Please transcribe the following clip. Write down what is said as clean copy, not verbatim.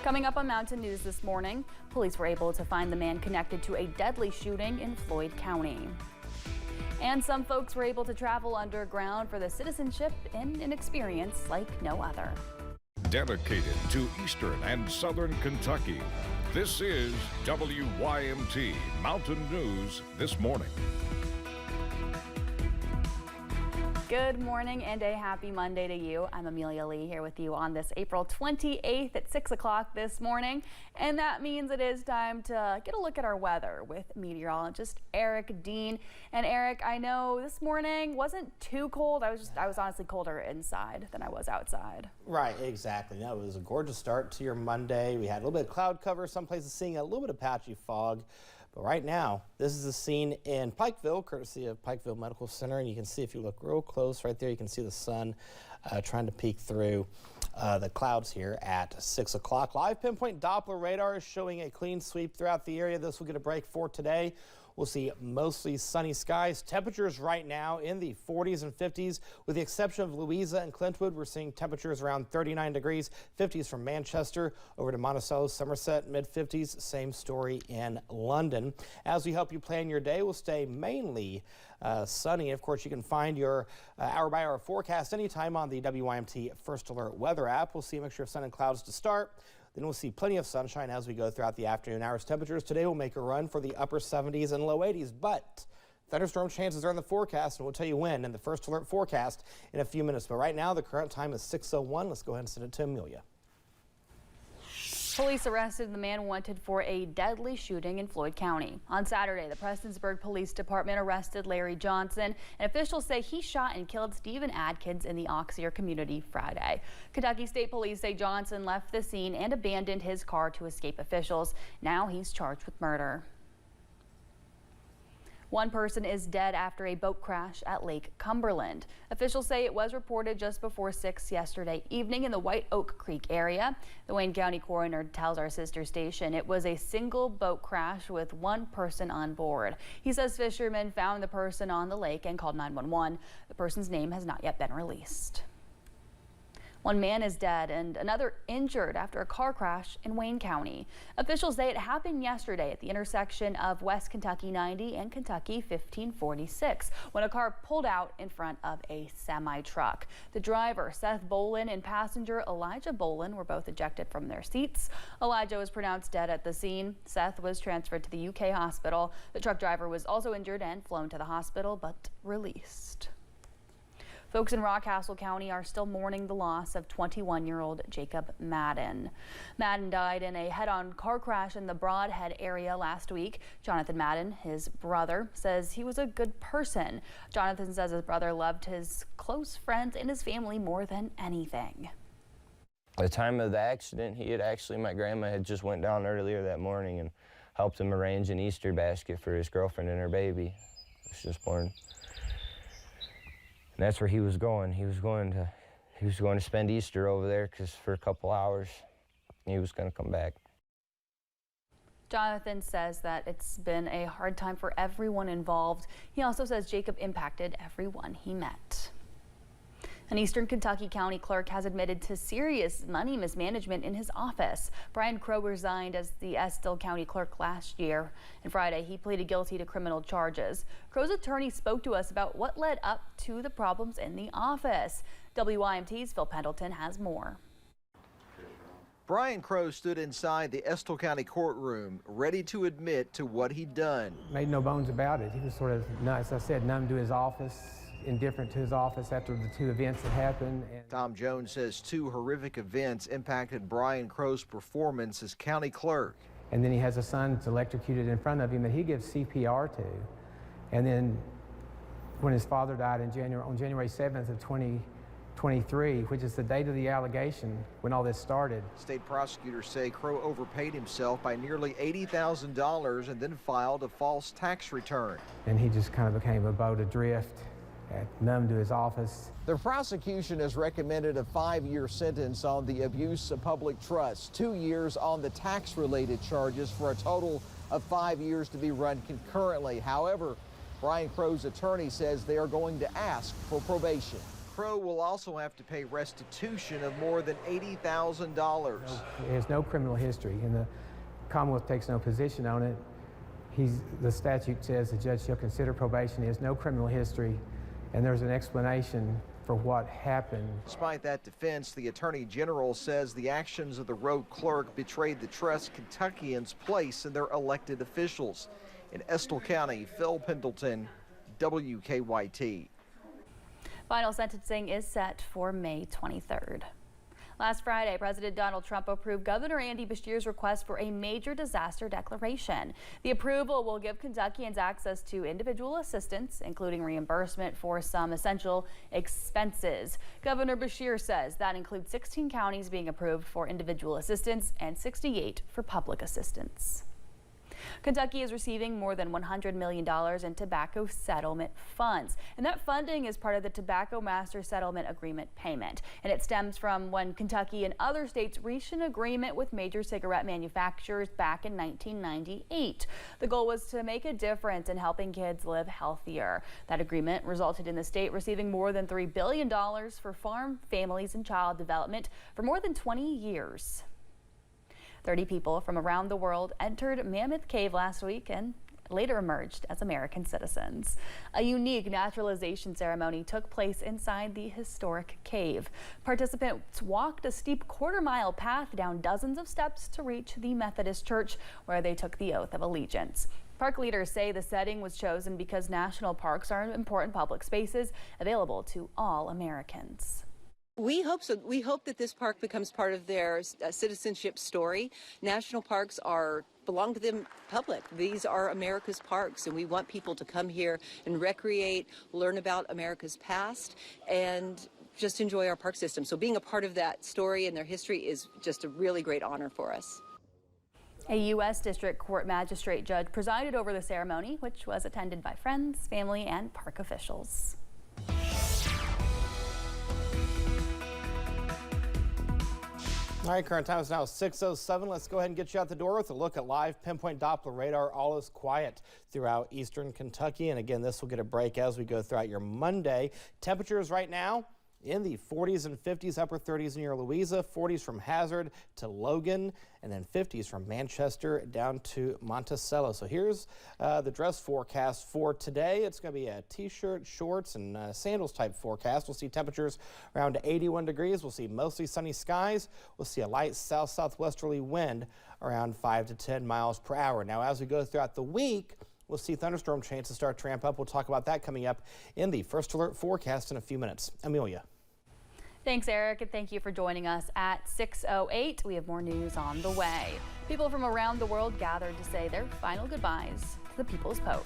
Coming up on Mountain News this morning, police were able to find the man connected to a deadly shooting in Floyd County. And some folks were able to travel underground for the citizenship in an experience like no other. Dedicated to Eastern and Southern Kentucky, this is WYMT Mountain News This Morning. Good morning and a happy Monday to you. I'm Amelia Lee here with you on this April 28th at 6 o'clock this morning. And that means it is time to get a look at our weather with meteorologist Eric Dean. And Eric, I know this morning wasn't too cold. I was honestly colder inside than I was outside. Right, exactly. No, it was a gorgeous start to your Monday. We had a little bit of cloud cover, some places seeing a little bit of patchy fog. But right now, this is the scene in Pikeville, courtesy of Pikeville Medical Center. And you can see, if you look real close right there, you can see the sun trying to peek through the clouds here at 6 o'clock. Live pinpoint Doppler radar is showing a clean sweep throughout the area. This will get a break for today. We'll see mostly sunny skies. Temperatures right now in the 40s and 50s, with the exception of Louisa and Clintwood. We're seeing temperatures around 39 degrees, 50s from Manchester over to Monticello, Somerset, mid-50s. Same story in London. As we help you plan your day, we'll stay mainly sunny. Of course, you can find your hour-by-hour forecast anytime on the WYMT First Alert weather app. We'll see a mixture of sun and clouds to start. Then we'll see plenty of sunshine as we go throughout the afternoon hours. Temperatures today will make a run for the upper 70s and low 80s, but thunderstorm chances are in the forecast, and we'll tell you when in the First Alert forecast in a few minutes. But right now, the current time is 6:01. Let's go ahead and send it to Amelia. Police arrested the man wanted for a deadly shooting in Floyd County. On Saturday, the Prestonsburg Police Department arrested Larry Johnson, and officials say he shot and killed Stephen Adkins in the Auxier community Friday. Kentucky State Police say Johnson left the scene and abandoned his car to escape officials. Now he's charged with murder. One person is dead after a boat crash at Lake Cumberland. Officials say it was reported just before 6 yesterday evening in the White Oak Creek area. The Wayne County coroner tells our sister station it was a single boat crash with one person on board. He says fishermen found the person on the lake and called 911. The person's name has not yet been released. One man is dead and another injured after a car crash in Wayne County. Officials say it happened yesterday at the intersection of West Kentucky 90 and Kentucky 1546 when a car pulled out in front of a semi-truck. The driver, Seth Bolin, and passenger Elijah Bolin were both ejected from their seats. Elijah was pronounced dead at the scene. Seth was transferred to the UK hospital. The truck driver was also injured and flown to the hospital but released. Folks in Rockcastle County are still mourning the loss of 21-year-old Jacob Madden. Madden died in a head-on car crash in the Brodhead area last week. Jonathan Madden, his brother, says he was a good person. Jonathan says his brother loved his close friends and his family more than anything. At the time of the accident, my grandma had just went down earlier that morning and helped him arrange an Easter basket for his girlfriend and her baby. She was just born. And that's where he was going. He was going to spend Easter over there for a couple hours. He was going to come back. Jonathan says that it's been a hard time for everyone involved. He also says Jacob impacted everyone he met. An Eastern Kentucky County clerk has admitted to serious money mismanagement in his office. Brian Crow resigned as the Estill County clerk last year, and Friday he pleaded guilty to criminal charges. Crow's attorney spoke to us about what led up to the problems in the office. WYMT's Phil Pendleton has more. Brian Crow stood inside the Estill County courtroom, ready to admit to what he'd done. Made no bones about it. He was sort of, as I said, numb to his office, indifferent to his office after the two events that happened. Tom Jones says two horrific events impacted Brian Crow's performance as county clerk. And then he has a son that's electrocuted in front of him that he gives CPR to. And then when his father died on January 7th of 2023, which is the date of the allegation when all this started. State prosecutors say Crow overpaid himself by nearly $80,000 and then filed a false tax return. And he just kind of became a boat adrift, numb to his office. The prosecution has recommended a 5-year sentence on the abuse of public trust, 2 years on the tax-related charges, for a total of 5 years to be run concurrently. However, Brian Crow's attorney says they are going to ask for probation. Crow will also have to pay restitution of more than $80,000. He has no criminal history, and the Commonwealth takes no position on it. The statute says the judge shall consider probation. He has no criminal history, and there's an explanation for what happened. Despite that defense, the Attorney General says the actions of the road clerk betrayed the trust Kentuckians place in their elected officials. In Estill County, Phil Pendleton, WKYT. Final sentencing is set for May 23rd. Last Friday, President Donald Trump approved Governor Andy Beshear's request for a major disaster declaration. The approval will give Kentuckians access to individual assistance, including reimbursement for some essential expenses. Governor Beshear says that includes 16 counties being approved for individual assistance and 68 for public assistance. Kentucky is receiving more than $100 million in tobacco settlement funds, and that funding is part of the Tobacco Master Settlement Agreement payment, and it stems from when Kentucky and other states reached an agreement with major cigarette manufacturers back in 1998. The goal was to make a difference in helping kids live healthier. That agreement resulted in the state receiving more than $3 billion for farm, families, and child development for more than 20 years. 30 people from around the world entered Mammoth Cave last week and later emerged as American citizens. A unique naturalization ceremony took place inside the historic cave. Participants walked a steep quarter-mile path down dozens of steps to reach the Methodist Church, where they took the oath of allegiance. Park leaders say the setting was chosen because national parks are important public spaces available to all Americans. We hope so. We hope that this park becomes part of their citizenship story. National parks belong to the public. These are America's parks, and we want people to come here and recreate, learn about America's past, and just enjoy our park system. So being a part of that story and their history is just a really great honor for us. A U.S. District Court magistrate judge presided over the ceremony, which was attended by friends, family, and park officials. All right, current time is now 6:07. Let's go ahead and get you out the door with a look at live pinpoint Doppler radar. All is quiet throughout eastern Kentucky. And again, this will get a break as we go throughout your Monday. Temperatures right now in the 40s and 50s, upper 30s near Louisa, 40s from Hazard to Logan, and then 50s from Manchester down to Monticello. So here's the dress forecast for today. It's going to be a t-shirt, shorts, and sandals type forecast. We'll see temperatures around 81 degrees. We'll see mostly sunny skies. We'll see a light south-southwesterly wind around 5 to 10 miles per hour. Now, as we go throughout the week, we'll see thunderstorm chances start to ramp up. We'll talk about that coming up in the first alert forecast in a few minutes. Amelia. Thanks, Eric, and thank you for joining us at 6:08. We have more news on the way. People from around the world gathered to say their final goodbyes to the People's Pope.